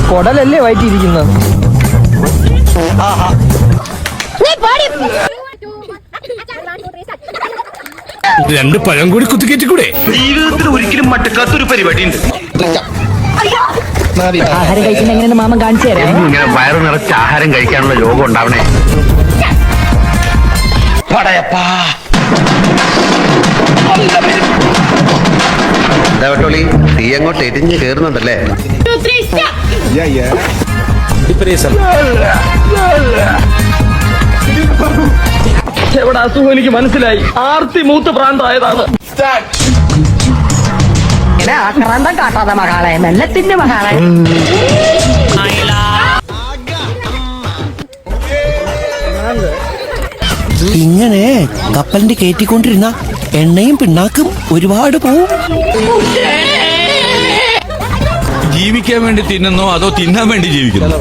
കൊടലല്ലേ വയറ്റിയിരിക്കുന്നത്. രണ്ട് പഴം കൂടി കുത്തിക്കേറ്റിക്കൂടെ? ജീവിതത്തിൽ ഒരിക്കലും മട്ടക്കാത്തൊരു പരിപാടി ഉണ്ട്. ആഹാരം കഴിക്കുന്ന എങ്ങനെയെന്ന് മാമൻ കാണിച്ചു തരാം. ഇങ്ങനെ വയറു നിറച്ച് ആഹാരം കഴിക്കാനുള്ള യോഗം ഉണ്ടാവണേ. പടയപ്പാ എന്താ തീ അങ്ങോട്ട് എരിഞ്ഞ് കേറുന്നുണ്ടല്ലേ? എവിടെ അസുഖം എനിക്ക് മനസ്സിലായി. ആർത്തി മൂത്ത് പ്രാന്തായതാണ്. ആക്രാന്തം കാട്ടാതെ മകളെ, മെല്ലത്തിന്റെ മകളെ. ഇങ്ങനെ കപ്പലിന്റെ കയറ്റിക്കൊണ്ടിരുന്ന എണ്ണയും പിണ്ണാക്കും ഒരുപാട് പോവും. ജീവിക്കാൻ വേണ്ടി തിന്നുന്നോ അതോ തിന്നാൻ വേണ്ടി ജീവിക്കുന്നു?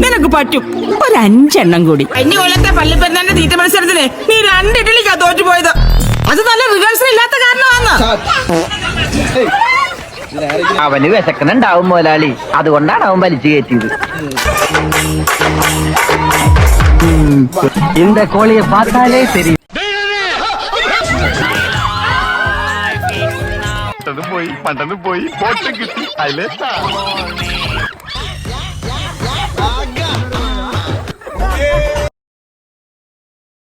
നിനക്ക് പറ്റും ഒരു 5 എണ്ണം കൂടി. കഴിഞ്ഞ കൊല്ലത്തെ പള്ളിപ്പെരുന്നാന്റെ തീറ്റ മത്സരത്തില് നീ 2 ഇഡലിക്കാ തോറ്റുപോയത്. അത് നല്ല റിഹേഴ്സൽ ഇല്ലാത്ത കാരണമാണ്. അവന് വിശക്കനുണ്ടാവും മുതലാളി, അതുകൊണ്ടാണ് അവൻ വലിച്ചു കയറ്റിയത്. இந்த கோழியை பார்த்தாலே தெரியும். പോയി പണ്ടത് പോയി ബോട്ട് കിട്ടി.